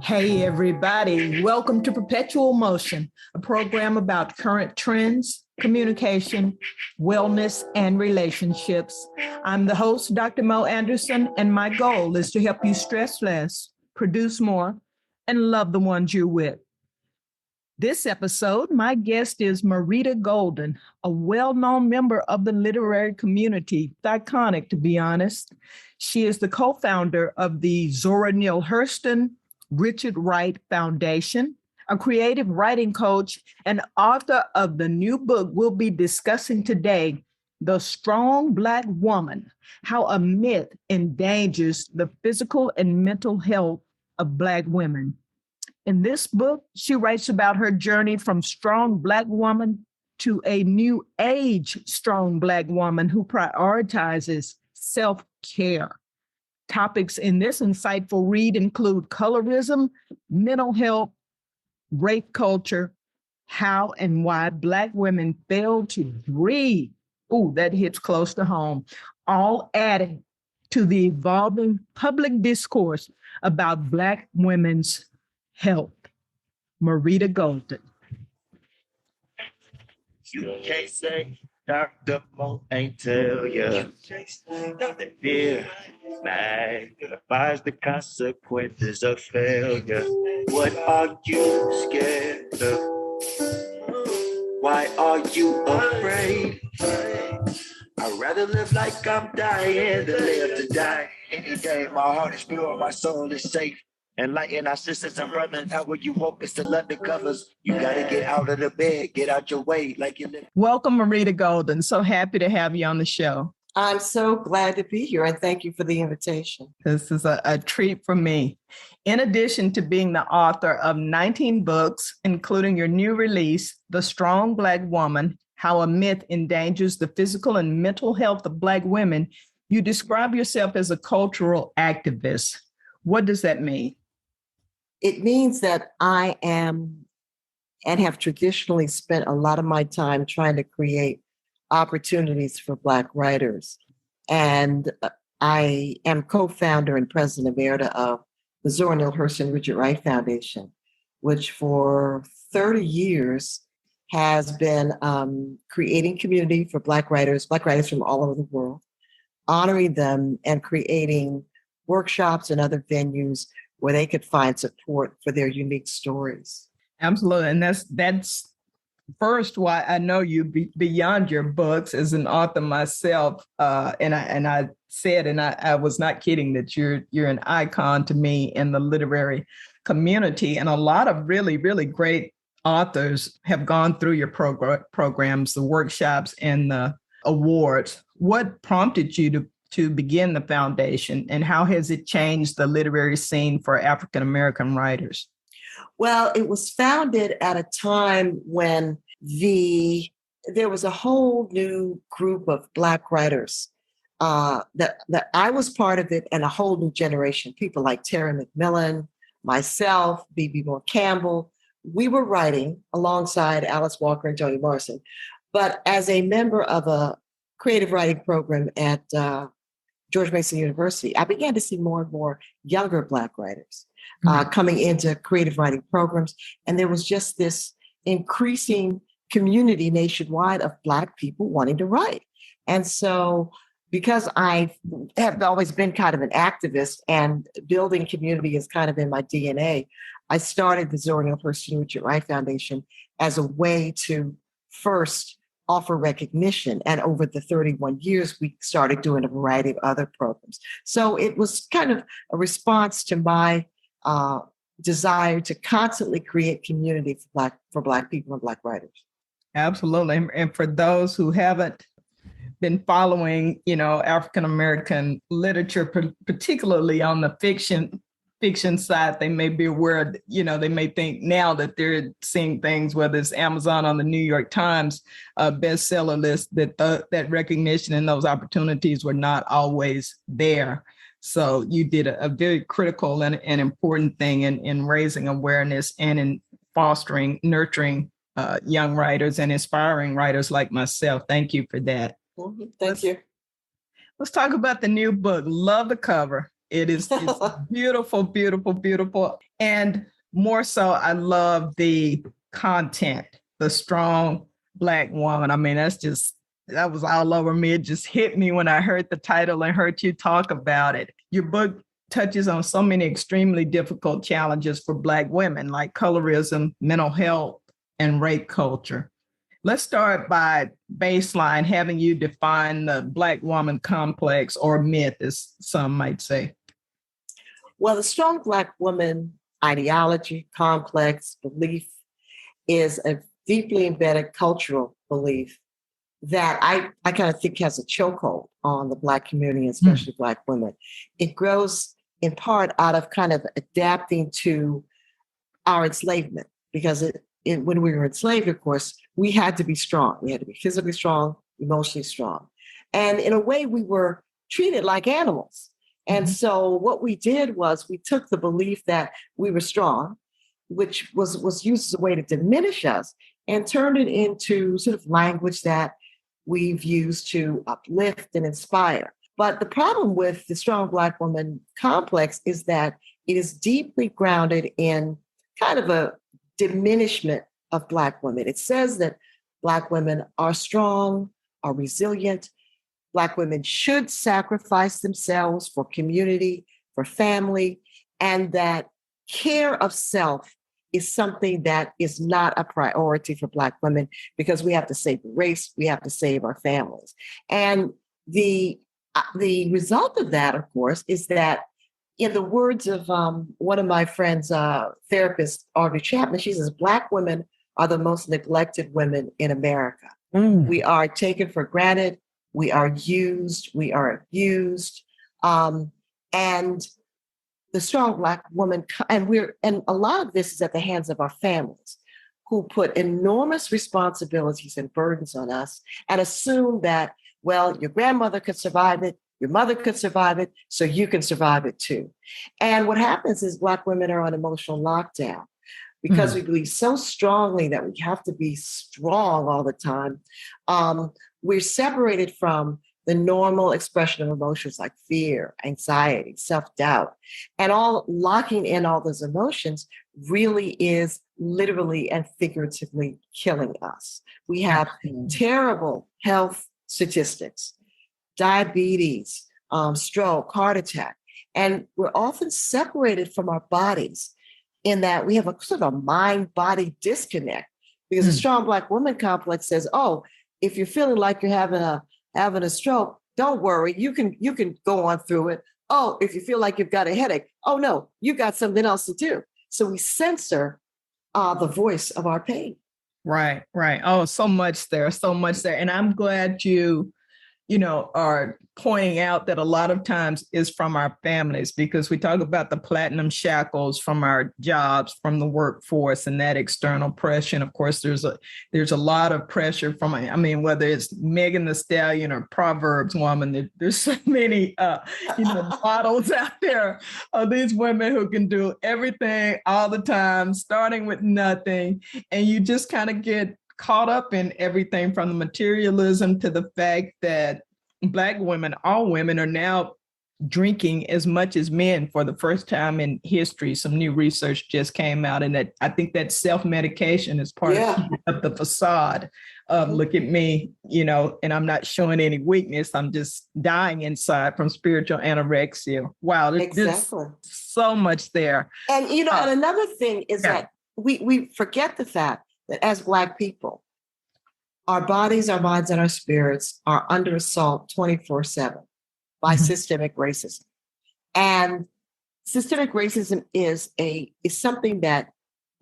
Hey, everybody. Welcome to Perpetual Motion, a program about current trends, communication, wellness, and relationships. I'm the host, Dr. Mo Anderson, and my goal is to help you stress less, produce more, and love the ones you're with. This episode, my guest is Marita Golden, a well-known member of the literary community. Iconic, to be honest. She is the co-founder of the Zora Neale Hurston Richard Wright Foundation, a creative writing coach, and author of the new book we'll be discussing today, The Strong Black Woman: How a Myth Endangers the Physical and Mental Health of Black Women. In this book, she writes about her journey from strong Black woman to a new age strong Black woman who prioritizes self-care. Topics in this insightful read include colorism, mental health, rape culture, how and why Black women fail to breathe. Ooh, that hits close to home. All adding to the evolving public discourse about Black women's health. Marita Golden. You can't say Dr. Mo ain't tell you. Nothing fear, man. Defies the consequences of failure. What are you scared of? Why are you afraid? I'd rather live like I'm dying than live to die. Any day, my heart is pure, my soul is safe. Enlighten our sisters and brothers. How will you hope it's the undercovers? You gotta get out of the bed, get out your way, like you live. Welcome, Marita Golden. So happy to have you on the show. I'm so glad to be here, and thank you for the invitation. This is a treat for me. In addition to being the author of 19 books, including your new release, The Strong Black Woman: How a Myth Endangers the Physical and Mental Health of Black Women, you describe yourself as a cultural activist. What does that mean? It means that I am and have traditionally spent a lot of my time trying to create opportunities for Black writers. And I am co-founder and president emerita of the Zora Neale Hurston Richard Wright Foundation, which for 30 years has been creating community for Black writers from all over the world, honoring them and creating workshops and other venues where they could find support for their unique stories. Absolutely. And that's first why I know you beyond your books as an author myself. And I said, and I was not kidding, that you're an icon to me in the literary community. And a lot of really, really great authors have gone through your programs, the workshops and the awards. What prompted you to begin the foundation, and how has it changed the literary scene for African-American writers? Well, it was founded at a time when there was a whole new group of Black writers that I was part of it, and a whole new generation, people like Terry McMillan, myself, B.B. Moore Campbell. We were writing alongside Alice Walker and Toni Morrison, but as a member of a creative writing program at George Mason University, I began to see more and more younger Black writers coming into creative writing programs. And there was just this increasing community nationwide of Black people wanting to write. And so because I have always been kind of an activist and building community is kind of in my DNA, I started the Zora Neale Hurston Richard Wright Foundation as a way to first offer recognition. And over the 31 years, we started doing a variety of other programs. So it was kind of a response to my desire to constantly create community for Black people and Black writers. Absolutely. And for those who haven't been following, African-American literature, particularly on the fiction side, they may be aware, they may think now that they're seeing things, whether it's Amazon on the New York Times bestseller list, that recognition and those opportunities were not always there. So you did a very critical and important thing in raising awareness and in fostering, nurturing young writers and inspiring writers like myself. Thank you for that. Thank you. Let's talk about the new book. Love the cover. It's beautiful, beautiful, beautiful. And more so, I love the content, the strong Black woman. I mean, that was all over me. It just hit me when I heard the title and heard you talk about it. Your book touches on so many extremely difficult challenges for Black women, like colorism, mental health, and rape culture. Let's start by baseline, having you define the Black woman complex or myth, as some might say. Well, the strong Black woman ideology, complex, belief is a deeply embedded cultural belief that I kind of think has a chokehold on the Black community, especially Black women. It grows in part out of kind of adapting to our enslavement, because when we were enslaved, of course, we had to be strong. We had to be physically strong, emotionally strong. And in a way, we were treated like animals. And so what we did was we took the belief that we were strong, which was used as a way to diminish us, and turned it into sort of language that we've used to uplift and inspire. But the problem with the strong Black woman complex is that it is deeply grounded in kind of a diminishment of Black women. It says that Black women are strong, are resilient. Black women should sacrifice themselves for community, for family, and that care of self is something that is not a priority for Black women, because we have to save the race, we have to save our families. And the result of that, of course, is that, in the words of one of my friends, therapist, Audrey Chapman, she says, Black women are the most neglected women in America. We are taken for granted. We are used. We are abused. And the strong Black woman, and a lot of this is at the hands of our families, who put enormous responsibilities and burdens on us and assume that, well, your grandmother could survive it, your mother could survive it, so you can survive it too. And what happens is Black women are on emotional lockdown because we believe so strongly that we have to be strong all the time. We're separated from the normal expression of emotions like fear, anxiety, self-doubt, and all locking in all those emotions really is literally and figuratively killing us. We have terrible health statistics, diabetes, stroke, heart attack, and we're often separated from our bodies in that we have a sort of a mind-body disconnect, because the strong Black woman complex says, oh, if you're feeling like you're having a stroke, don't worry, you can go on through it. Oh, if you feel like you've got a headache, oh no, you got something else to do. So we censor the voice of our pain. Right. Oh, so much there. And I'm glad you are pointing out that a lot of times is from our families, because we talk about the platinum shackles from our jobs, from the workforce, and that external pressure. And of course, there's a lot of pressure from, whether it's Megan Thee Stallion or Proverbs woman, there's so many, models out there of these women who can do everything all the time, starting with nothing. And you just kind of get caught up in everything from the materialism to the fact that Black women, all women, are now drinking as much as men for the first time in history. Some new research just came out, and that I think that self-medication is part of the facade of look at me, and I'm not showing any weakness. I'm just dying inside from spiritual anorexia. Wow, there's so much there. And and another thing is that we forget the fact that as Black people, our bodies, our minds, and our spirits are under assault 24/7 by systemic racism. And systemic racism is something that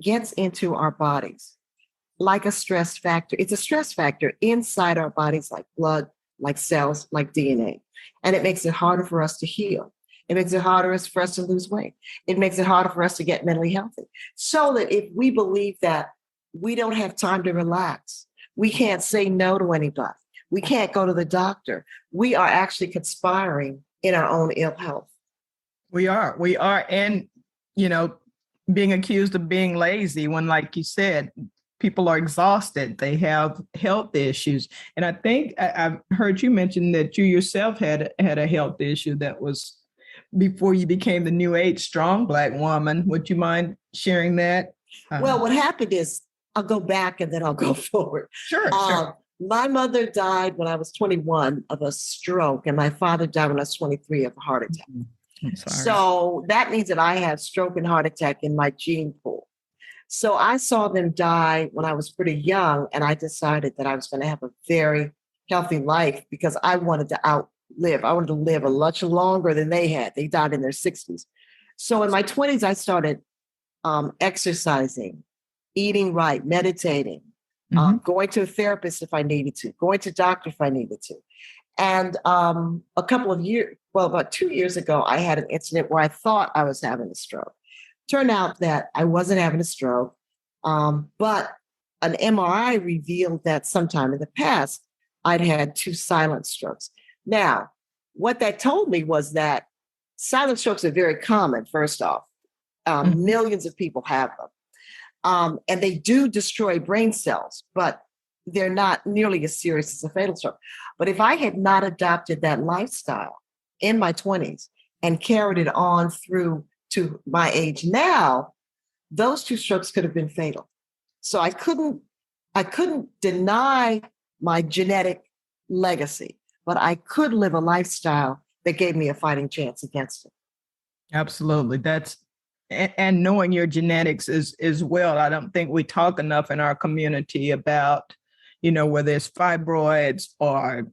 gets into our bodies like a stress factor. It's a stress factor inside our bodies, like blood, like cells, like DNA. And it makes it harder for us to heal. It makes it harder for us to lose weight. It makes it harder for us to get mentally healthy. So that if we believe that we don't have time to relax, we can't say no to anybody, we can't go to the doctor, we are actually conspiring in our own ill health. We are. And, being accused of being lazy when, like you said, people are exhausted, they have health issues. And I think I've heard you mention that you yourself had a health issue that was before you became the new age strong Black woman. Would you mind sharing that? Well, what happened is, I'll go back and then I'll go forward. Sure. My mother died when I was 21 of a stroke, and my father died when I was 23 of a heart attack. I'm sorry. So that means that I had stroke and heart attack in my gene pool. So I saw them die when I was pretty young, and I decided that I was going to have a very healthy life because I wanted to outlive. I wanted to live a much longer than they had. They died in their 60s. So in my 20s, I started exercising, eating right, meditating, going to a therapist if I needed to, going to doctor if I needed to. And a couple of years, well, about 2 years ago, I had an incident where I thought I was having a stroke. Turned out that I wasn't having a stroke, but an MRI revealed that sometime in the past, I'd had 2 silent strokes. Now, what that told me was that silent strokes are very common, first off. Millions of people have them. And they do destroy brain cells, but they're not nearly as serious as a fatal stroke. But if I had not adopted that lifestyle in my 20s and carried it on through to my age now, those 2 strokes could have been fatal. So I couldn't deny my genetic legacy, but I could live a lifestyle that gave me a fighting chance against it. Absolutely. And knowing your genetics is well. I don't think we talk enough in our community about, whether it's fibroids or,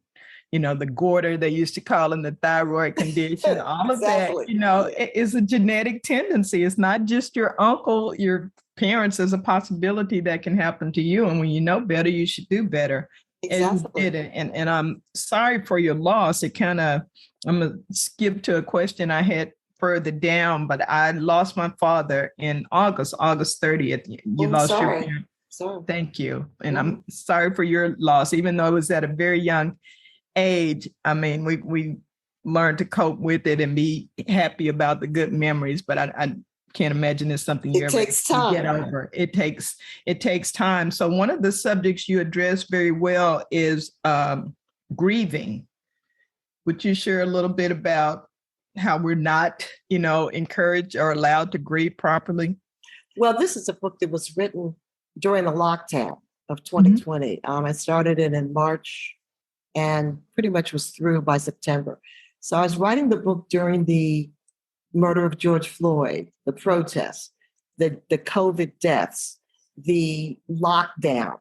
the goiter they used to call in the thyroid condition, all of Exactly. that, it is a genetic tendency. It's not just your uncle, your parents. Is a possibility that can happen to you. And when you know better, you should do better. Exactly. And you did it. And I'm sorry for your loss. I'm going to skip to a question I had further down, but I lost my father in August 30th. You lost your parent. Sorry. Thank you. And I'm sorry for your loss, even though it was at a very young age. I mean, we learned to cope with it and be happy about the good memories, but I can't imagine it's something you ever get over. It takes time. So one of the subjects you address very well is grieving. Would you share a little bit about how we're not, encouraged or allowed to grieve properly? Well, this is a book that was written during the lockdown of 2020. I started it in March and pretty much was through by September. So I was writing the book during the murder of George Floyd, the protests, the COVID deaths, the lockdown.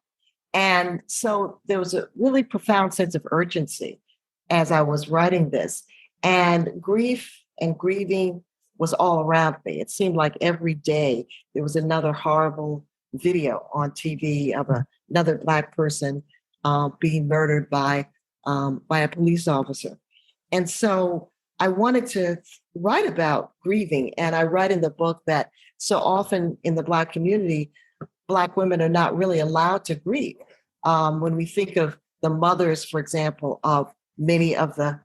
And so there was a really profound sense of urgency as I was writing this. And grief and grieving was all around me. It seemed like every day there was another horrible video on TV of another Black person being murdered by a police officer. And so I wanted to write about grieving. And I write in the book that so often in the Black community, Black women are not really allowed to grieve. When we think of the mothers, for example, of many of the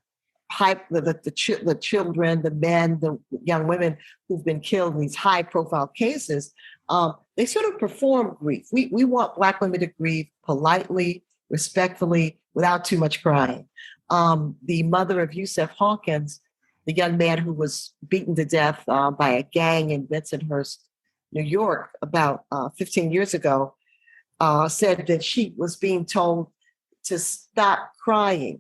children, the men, the young women who've been killed in these high-profile cases, they sort of perform grief. We want Black women to grieve politely, respectfully, without too much crying. The mother of Yusef Hawkins, the young man who was beaten to death by a gang in Bensonhurst, New York, about 15 years ago, said that she was being told to stop crying,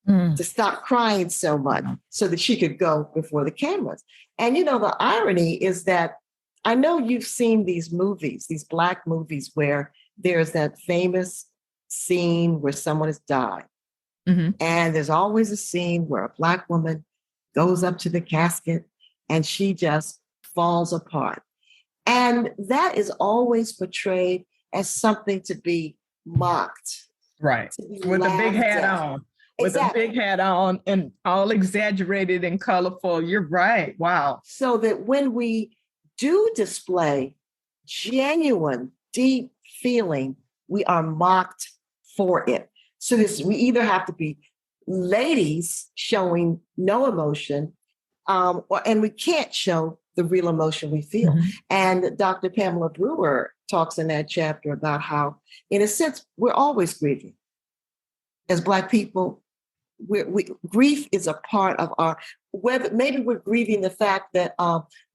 to stop crying so much so that she could go before the cameras. And, the irony is that I know you've seen these movies, these Black movies, where there's that famous scene where someone has died. And there's always a scene where a Black woman goes up to the casket and she just falls apart. And that is always portrayed as something to be mocked. Right. With a big hat on. With a big hat on and all exaggerated and colorful. You're right. Wow. So that when we do display genuine, deep feeling, we are mocked for it. So we either have to be ladies showing no emotion, and we can't show the real emotion we feel. And Dr. Pamela Brewer talks in that chapter about how, in a sense, we're always grieving. As Black people, grief is a part of whether maybe we're grieving the fact that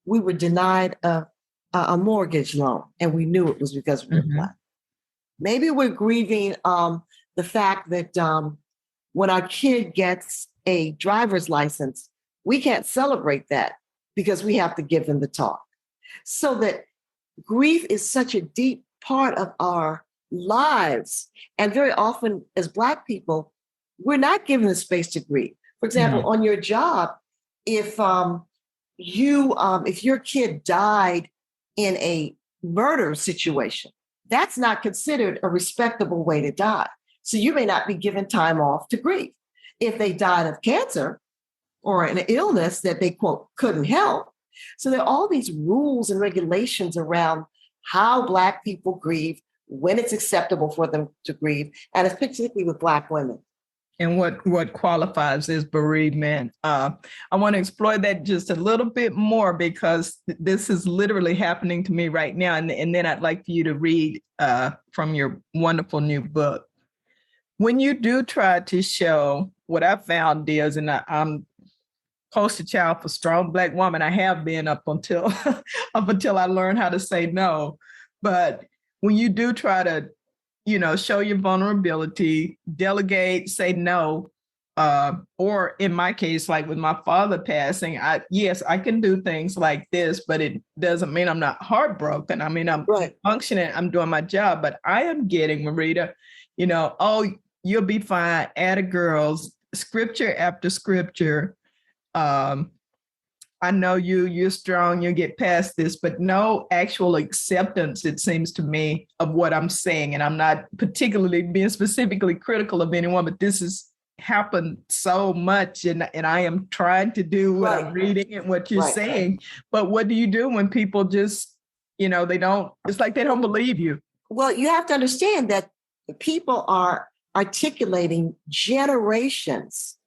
we were denied a mortgage loan and we knew it was because we were Black. Maybe we're grieving the fact that when our kid gets a driver's license, we can't celebrate that because we have to give them the talk. So that grief is such a deep part of our lives. And very often as Black people, we're not given the space to grieve. For example, on your job, if your kid died in a murder situation, that's not considered a respectable way to die. So you may not be given time off to grieve. If they died of cancer or an illness that they, quote, couldn't help. So there are all these rules and regulations around how Black people grieve, when it's acceptable for them to grieve, and it's particularly with Black women. And what qualifies as bereavement. I want to explore that just a little bit more because this is literally happening to me right now. And then I'd like for you to read from your wonderful new book. When you do try to show what I found is, and I'm poster child for strong Black woman, I have been up until I learned how to say no. But when you do try to show your vulnerability, delegate, say no, or in my case, like with my father passing, I can do things like this, but it doesn't mean I'm not heartbroken. I mean, I'm functioning, I'm doing my job, but I am getting, Marita, oh, you'll be fine, atta girls, scripture after scripture. I know you're strong, you'll get past this, but no actual acceptance, it seems to me, of what I'm saying. And I'm not particularly being specifically critical of anyone, but this has happened so much. And I am trying to do what I'm reading and what you're saying. But what do you do when people just, it's like they don't believe you? Well, you have to understand that people are articulating generations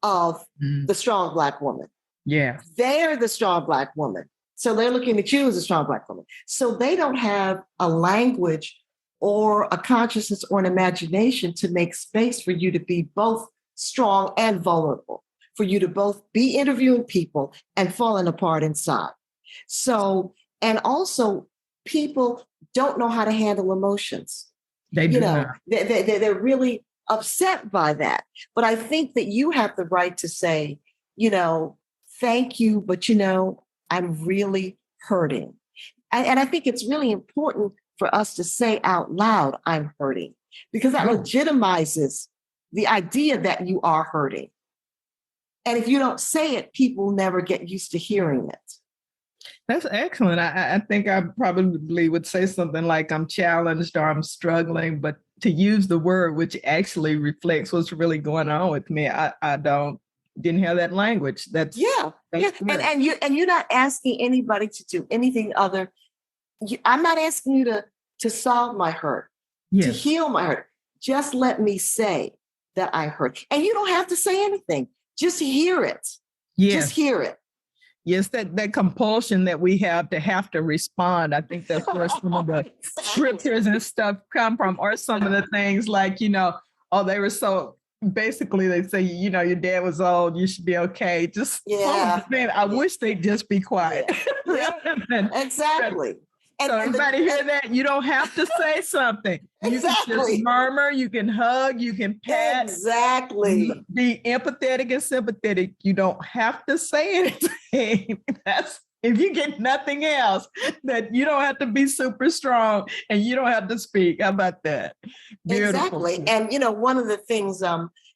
of the strong Black woman. Yeah. They're the strong Black woman. So they're looking at you as a strong Black woman. So they don't have a language or a consciousness or an imagination to make space for you to be both strong and vulnerable, for you to both be interviewing people and falling apart inside. So, and also people don't know how to handle emotions. They do not. They're really upset by that. But I think that you have the right to say, thank you, but I'm really hurting. And I think it's really important for us to say out loud, I'm hurting, because that legitimizes the idea that you are hurting. And if you don't say it, people never get used to hearing it. That's excellent. I think I probably would say something like I'm challenged or I'm struggling, but to use the word which actually reflects what's really going on with me, I didn't have that language. That's and you're not asking anybody to do anything other. I'm not asking you to solve my hurt, to heal my hurt. Just let me say that I hurt, and you don't have to say anything. Just hear it. Just hear it. Yes, that compulsion that we have to respond. I think that's where some of the scriptures and stuff come from, or some of the things like, they were so. Basically, they say, your dad was old, you should be okay. Just, I wish they'd just be quiet. Exactly. So everybody hear that? You don't have to say something. You can just murmur, you can hug, you can pat. Exactly. Be empathetic and sympathetic. You don't have to say anything. That's if you get nothing else, that you don't have to be super strong and you don't have to speak. How about that? Beautiful. Exactly. And one of the things,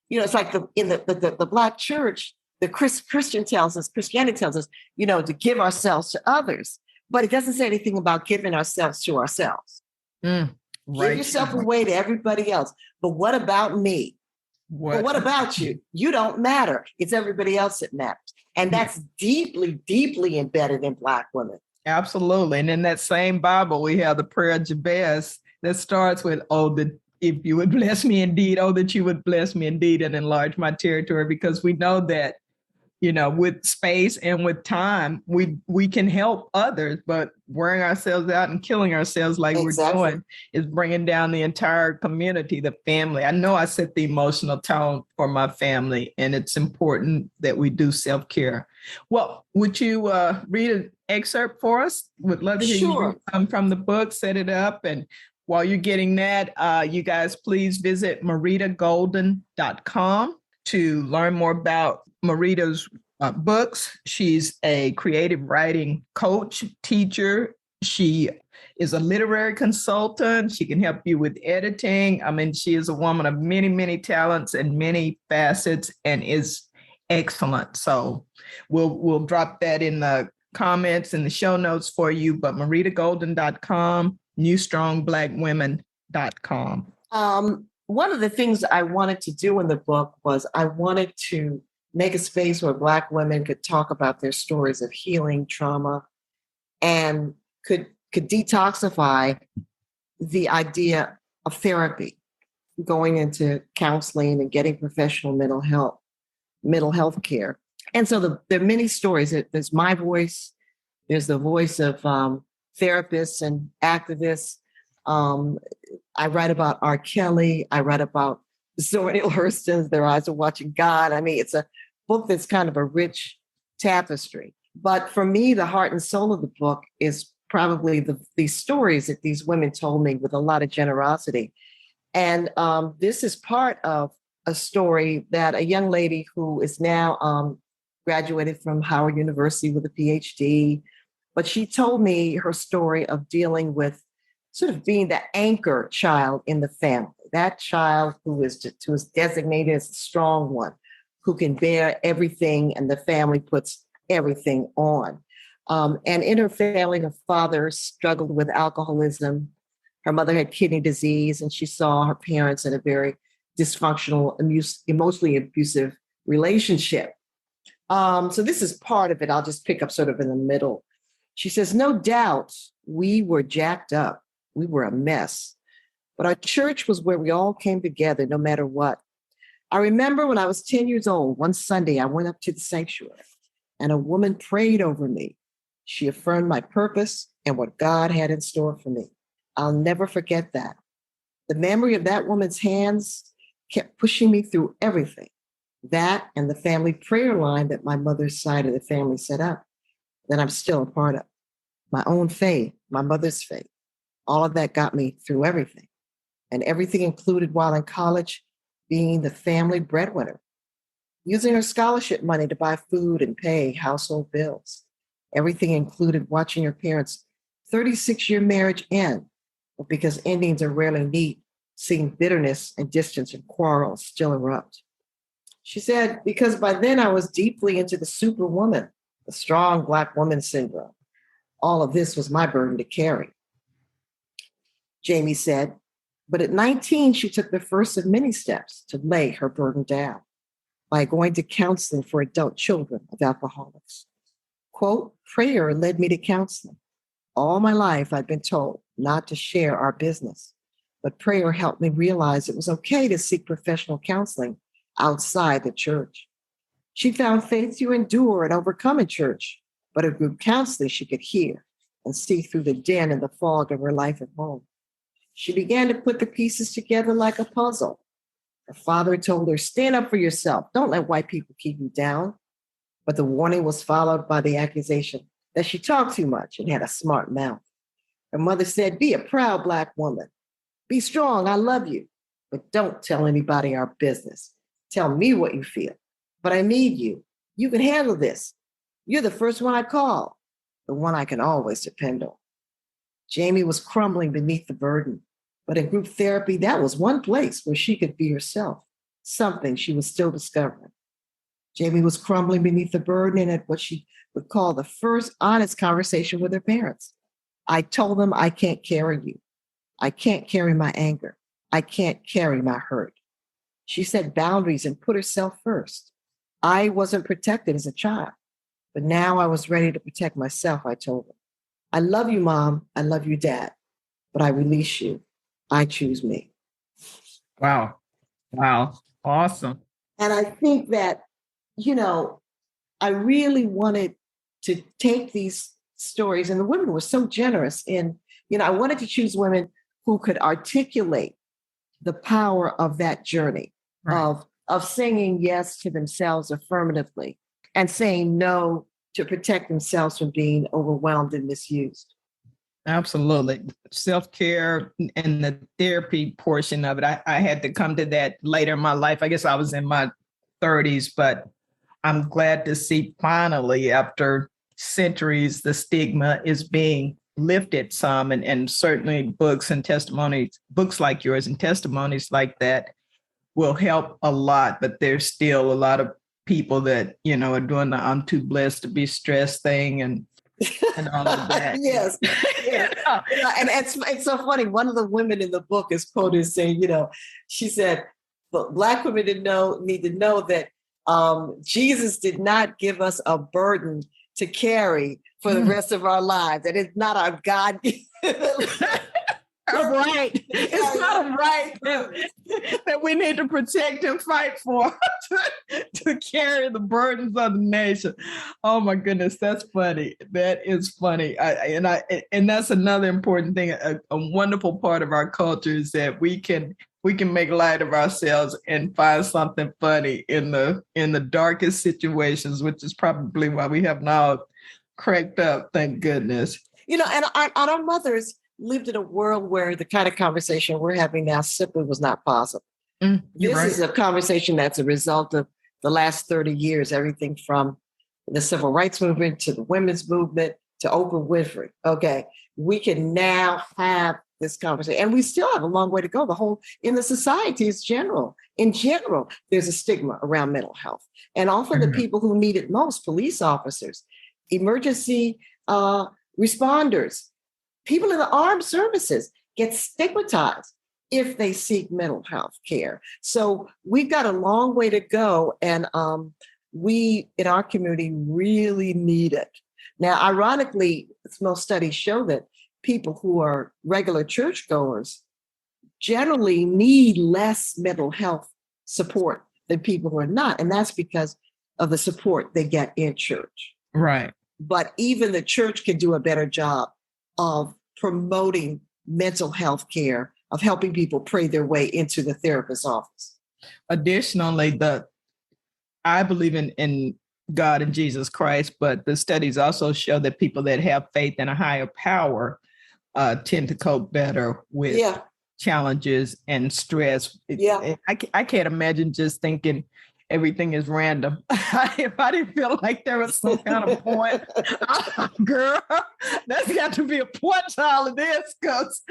it's like in the Black church, the Christianity tells us, to give ourselves to others. But it doesn't say anything about giving ourselves to ourselves. Give yourself away to everybody else. But what about me? But what about you? You don't matter. It's everybody else that matters. And that's deeply, deeply embedded in Black women. Absolutely. And in that same Bible, we have the prayer of Jabez that starts with, if you would bless me indeed, that you would bless me indeed and enlarge my territory, because we know that with space and with time, we can help others, but wearing ourselves out and killing ourselves like Exactly. we're doing is bringing down the entire community, the family. I know I set the emotional tone for my family, and it's important that we do self-care. Well, would you read an excerpt for us? Would love to hear Sure. you from the book, set it up. And while you're getting that, you guys please visit maritagolden.com to learn more about Marita's books. She's a creative writing coach, teacher. She is a literary consultant. She can help you with editing. I mean, she is a woman of many, many talents and many facets, and is excellent. So we'll drop that in the comments and the show notes for you. But maritagolden.com, newstrongblackwomen.com. One of the things I wanted to do in the book was I wanted to make a space where Black women could talk about their stories of healing, trauma, and could detoxify the idea of therapy, going into counseling and getting professional mental health care. And so there are many stories. There's my voice. There's the voice of therapists and activists. I write about R. Kelly. I write about Zora Neale Hurston's Their Eyes Are Watching God. I mean, it's a book that's kind of a rich tapestry. But for me, the heart and soul of the book is probably these stories that these women told me with a lot of generosity. And this is part of a story that a young lady who is now graduated from Howard University with a PhD, but she told me her story of dealing with sort of being the anchor child in the family, that child who is designated as the strong one, who can bear everything, and the family puts everything on. And in her family, her father struggled with alcoholism. Her mother had kidney disease, and she saw her parents in a very dysfunctional, emotionally abusive relationship. So this is part of it. I'll just pick up sort of in the middle. She says, no doubt we were jacked up. We were a mess. But our church was where we all came together, no matter what. I remember when I was 10 years old, one Sunday, I went up to the sanctuary and a woman prayed over me. She affirmed my purpose and what God had in store for me. I'll never forget that. The memory of that woman's hands kept pushing me through everything. That and the family prayer line that my mother's side of the family set up, that I'm still a part of. My own faith, my mother's faith, all of that got me through everything. And everything included, while in college, being the family breadwinner, using her scholarship money to buy food and pay household bills. Everything included watching her parents' 36-year marriage end, but because endings are rarely neat, seeing bitterness and distance and quarrels still erupt. She said, because by then I was deeply into the superwoman, the strong Black woman syndrome. All of this was my burden to carry. Jamie said, but at 19, she took the first of many steps to lay her burden down by going to counseling for adult children of alcoholics. Quote, prayer led me to counseling. All my life, I'd been told not to share our business, but prayer helped me realize it was okay to seek professional counseling outside the church. She found faith to endure and overcome in church, but a group counseling she could hear and see through the din and the fog of her life at home. She began to put the pieces together like a puzzle. Her father told her, stand up for yourself. Don't let white people keep you down. But the warning was followed by the accusation that she talked too much and had a smart mouth. Her mother said, be a proud Black woman. Be strong. I love you. But don't tell anybody our business. Tell me what you feel. But I need you. You can handle this. You're the first one I call, the one I can always depend on. Jamie was crumbling beneath the burden. But in group therapy, that was one place where she could be herself, something she was still discovering. Jamie was crumbling beneath the burden and had what she would call the first honest conversation with her parents. I told them, I can't carry you. I can't carry my anger. I can't carry my hurt. She set boundaries and put herself first. I wasn't protected as a child, but now I was ready to protect myself, I told her. I love you, Mom. I love you, Dad, but I release you. I choose me. Wow. Wow. Awesome. And I think that, I really wanted to take these stories, and the women were so generous in, I wanted to choose women who could articulate the power of that journey of saying yes to themselves affirmatively and saying no to protect themselves from being overwhelmed and misused. Absolutely. Self-care and the therapy portion of it. I had to come to that later in my life. I guess I was in my 30s, but I'm glad to see finally, after centuries, the stigma is being lifted some, and certainly books and testimonies, books like yours and testimonies like that will help a lot. But there's still a lot of people that, are doing the I'm too blessed to be stressed thing and all of that. Yes. Yeah. And it's so funny. One of the women in the book is quoted saying, she said, but Black women need to know that Jesus did not give us a burden to carry for the rest of our lives. That it's not our God. Right. It's not a right that we need to protect and fight for to carry the burdens of the nation. Oh my goodness, that's funny. That is funny. And that's another important thing. A wonderful part of our culture is that we can make light of ourselves and find something funny in the darkest situations, which is probably why we have now cracked up. Thank goodness. And our mothers lived in a world where the kind of conversation we're having now simply was not possible. This is a conversation that's a result of the last 30 years, everything from the civil rights movement to the women's movement to Oprah Winfrey. Okay, we can now have this conversation, and we still have a long way to go. In the society in general, there's a stigma around mental health, and often the people who need it most, police officers, emergency responders, people in the armed services, get stigmatized if they seek mental health care. So we've got a long way to go, and we in our community really need it. Now, ironically, most studies show that people who are regular churchgoers generally need less mental health support than people who are not, and that's because of the support they get in church. Right. But even the church can do a better job of promoting mental health care, of helping people pray their way into the therapist's office. Additionally, I believe in God and Jesus Christ, but the studies also show that people that have faith in a higher power tend to cope better with challenges and stress. I can't imagine just thinking everything is random. If I didn't feel like there was some kind of point, girl, that's got to be a point to all of this, because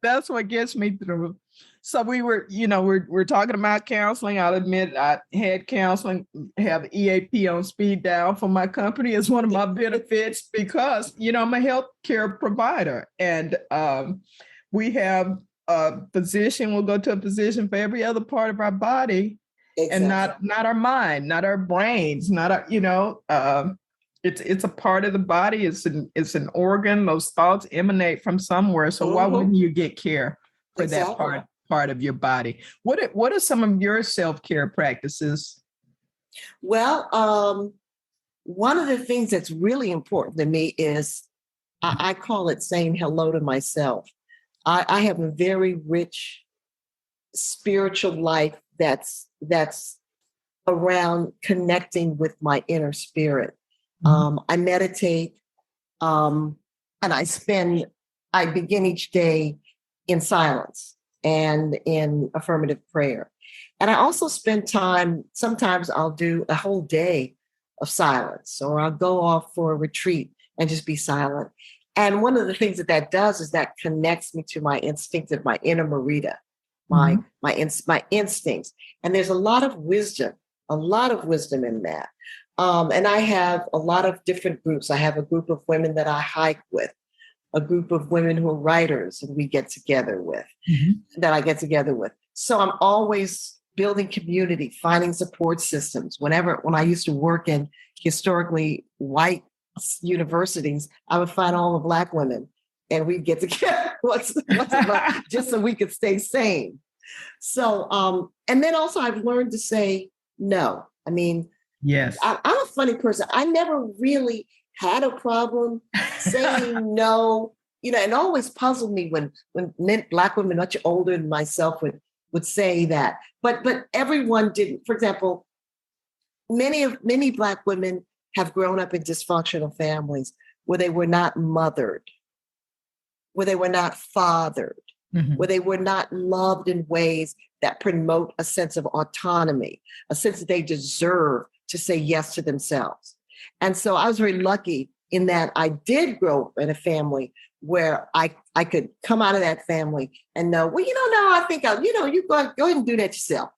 that's what gets me through. So we're talking about counseling. I'll admit I had counseling, have EAP on speed dial for my company as one of my benefits because, I'm a healthcare provider, and we have a physician. We'll go to a physician for every other part of our body, and not our mind, not our brains, not our, it's a part of the body. It's an organ. Those thoughts emanate from somewhere. So why wouldn't you get care for that part of your body? What are some of your self-care practices? Well, one of the things that's really important to me is I call it saying hello to myself. I have a very rich spiritual life that's around connecting with my inner spirit. I meditate, and I begin each day in silence and in affirmative prayer. And I also spend time, sometimes I'll do a whole day of silence, or I'll go off for a retreat and just be silent. And one of the things that does is that connects me to my my inner Marita, my instincts. And there's a lot of wisdom in that. And I have a lot of different groups. I have a group of women that I hike with, a group of women who are writers and I get together with. So I'm always building community, finding support systems. When I used to work in historically white universities, I would find all the Black women and we'd get together once a month just so we could stay sane. So, and then also I've learned to say no. I mean, Yes. I'm a funny person. I never really had a problem saying no, and it always puzzled me when Black women much older than myself would say that. But everyone didn't. For example, many Black women have grown up in dysfunctional families where they were not mothered, where they were not fathered, where they were not loved in ways that promote a sense of autonomy, a sense that they deserve to say yes to themselves. And so I was very lucky in that I did grow up in a family where I could come out of that family and know, well, no, I think, you go ahead and do that yourself.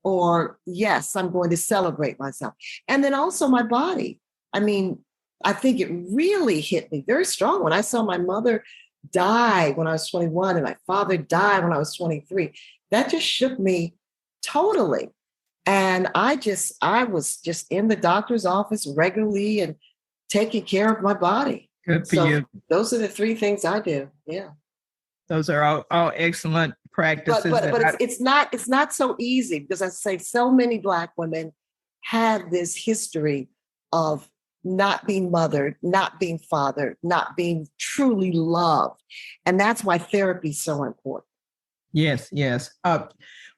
Or, yes, I'm going to celebrate myself. And then also my body. I mean, I think it really hit me very strong when I saw my mother die when I was 21 and my father died when I was 23. That just shook me totally. And I was just in the doctor's office regularly and taking care of my body. Good for you. Those are the three things I do. Yeah. Those are all excellent practices. But it's not so easy because I say so many Black women have this history of not being mothered, not being fathered, not being truly loved. And that's why therapy is so important. Yes.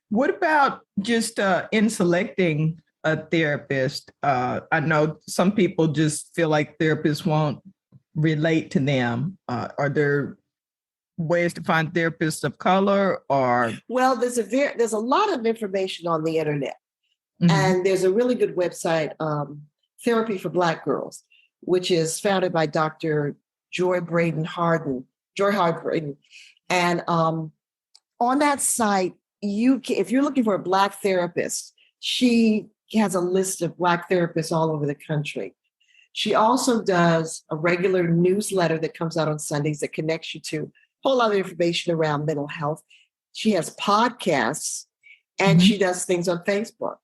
What about just in selecting a therapist? I know some people just feel like therapists won't relate to them. Are there ways to find therapists of color? Or well, there's a lot of information on the internet, and there's a really good website, Therapy for Black Girls, which is founded by Dr. Joy Harden, and on that site, if you're looking for a Black therapist, she has a list of Black therapists all over the country. She also does a regular newsletter that comes out on Sundays that connects you to a whole lot of information around mental health. She has podcasts and she does things on Facebook.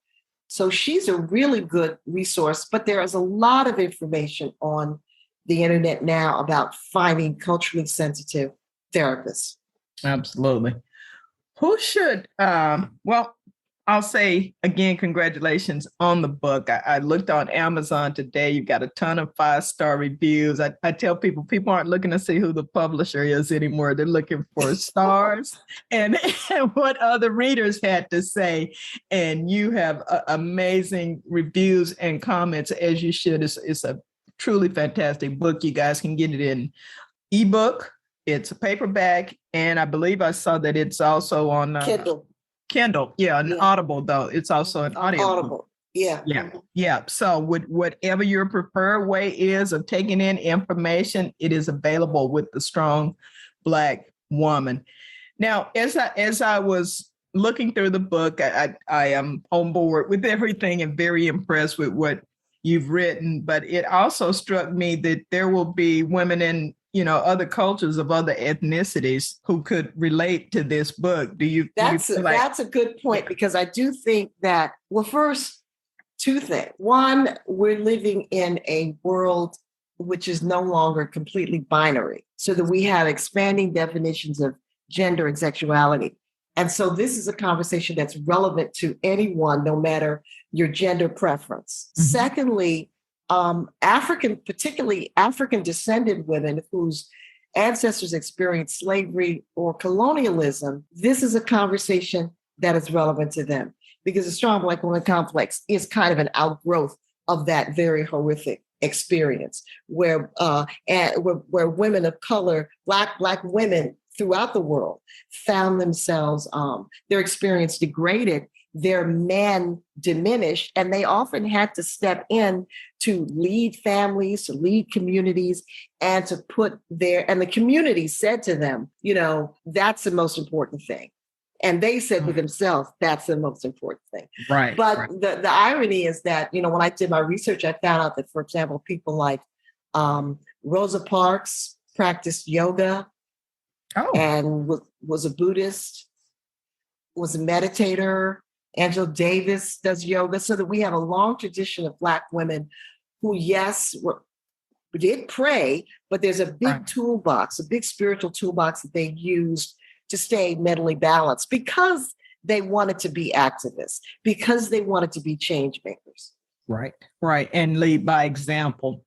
So she's a really good resource, but there is a lot of information on the internet now about finding culturally sensitive therapists. Absolutely. Who should, I'll say again, congratulations on the book. I looked on Amazon today. You've got a ton of 5-star reviews. I tell people aren't looking to see who the publisher is anymore. They're looking for stars and what other readers had to say. And you have amazing reviews and comments, as you should. It's a truly fantastic book. You guys can get it in ebook. It's a paperback. And I believe I saw that it's also on Kindle, and Audible, though. It's also an audio. Audible, yeah. So whatever your preferred way is of taking in information, it is available with the Strong Black Woman. Now, as I was looking through the book, I am on board with everything and very impressed with what you've written. But it also struck me that there will be women in other cultures of other ethnicities who could relate to this book. That's a good point, because I do think that, well, first, two things. One, we're living in a world which is no longer completely binary, so that we have expanding definitions of gender and sexuality. And so this is a conversation that's relevant to anyone, no matter your gender preference. Secondly, particularly African descended women whose ancestors experienced slavery or colonialism, this is a conversation that is relevant to them, because the Strong Black Woman Complex is kind of an outgrowth of that very horrific experience, where women of color, Black women throughout the world, found themselves, their experience degraded, their men diminished, and they often had to step in to lead families, to lead communities, and to and the community said to them, that's the most important thing. And they said to themselves, that's the most important thing. Right. But the irony is that, when I did my research, I found out that, for example, people like Rosa Parks practiced yoga and was a Buddhist, was a meditator. Angela Davis does yoga, so that we have a long tradition of Black women who, yes, did pray, but there's a big toolbox, a big spiritual toolbox that they used to stay mentally balanced, because they wanted to be activists, because they wanted to be change makers. Right, right. And lead by example.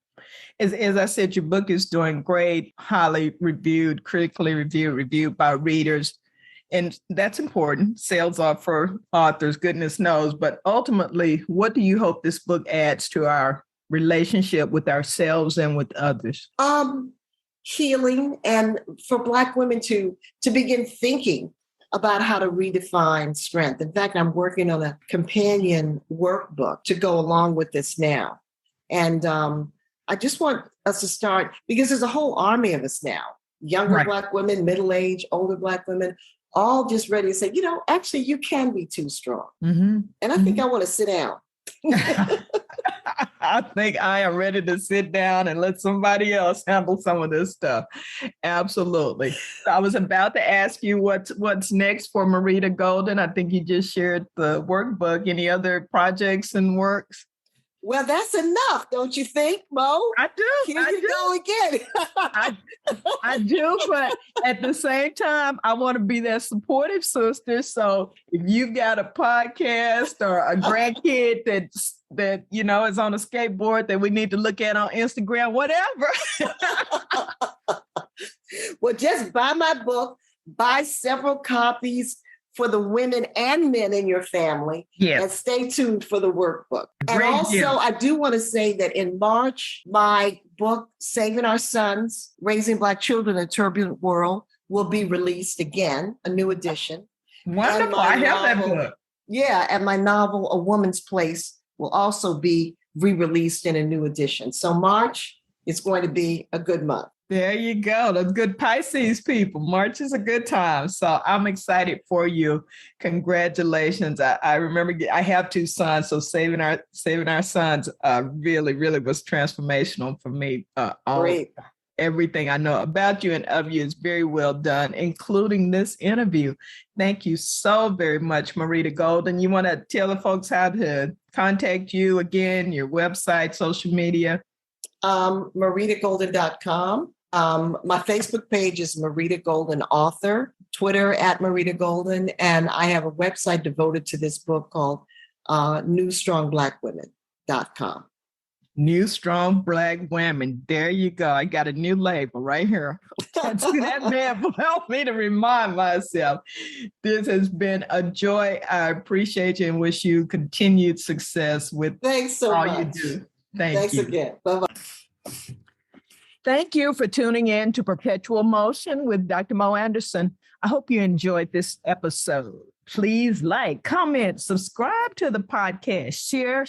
As I said, your book is doing great, highly reviewed, critically reviewed by readers. And that's important. Sales are for authors, goodness knows. But ultimately, what do you hope this book adds to our relationship with ourselves and with others? Healing, and for Black women to begin thinking about how to redefine strength. In fact, I'm working on a companion workbook to go along with this now. And I just want us to start, because there's a whole army of us now, younger Right. Black women, middle-aged, older Black women, all just ready to say, actually, you can be too strong. Mm-hmm. And I think I want to sit down. I think I am ready to sit down and let somebody else handle some of this stuff. Absolutely. So I was about to ask you what's next for Marita Golden. I think you just shared the workbook. Any other projects and works? Well, that's enough, don't you think, Mo? I do. Here you go again. I do, but at the same time, I want to be that supportive sister. So if you've got a podcast or a grandkid that is on a skateboard that we need to look at on Instagram, whatever. Well, just buy my book, buy several copies for the women and men in your family. Yes. And stay tuned for the workbook. And Great also, gift. I do want to say that in March, my book, Saving Our Sons, Raising Black Children in a Turbulent World, will be released again, a new edition. Wonderful. I have that book. Yeah, and my novel, A Woman's Place, will also be re-released in a new edition. So March is going to be a good month. There you go. Those good Pisces people. March is a good time. So I'm excited for you. Congratulations. I remember I have two sons. So saving our sons really, really was transformational for me. Great. Everything I know about you and of you is very well done, including this interview. Thank you so very much, Marita Golden. You want to tell the folks how to contact you again, your website, social media? MaritaGolden.com. My Facebook page is Marita Golden Author, Twitter at Marita Golden, and I have a website devoted to this book called NewStrongBlackWomen.com. New Strong Black Women. There you go. I got a new label right here. That man will help me to remind myself. This has been a joy. I appreciate you and wish you continued success with Thanks so all much. you do. Thanks you again. Bye-bye. Thank you for tuning in to Perpetual Motion with Dr. Mo Anderson. I hope you enjoyed this episode. Please like, comment, subscribe to the podcast, share.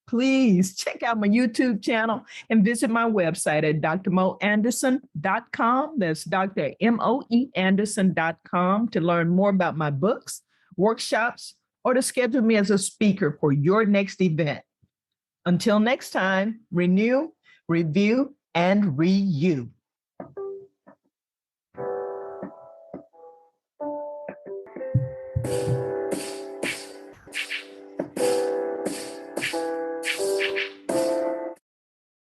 Please check out my YouTube channel and visit my website at drmoanderson.com. That's Dr. M-O-E Anderson.com to learn more about my books, workshops, or to schedule me as a speaker for your next event. Until next time, renew, review, and re-you.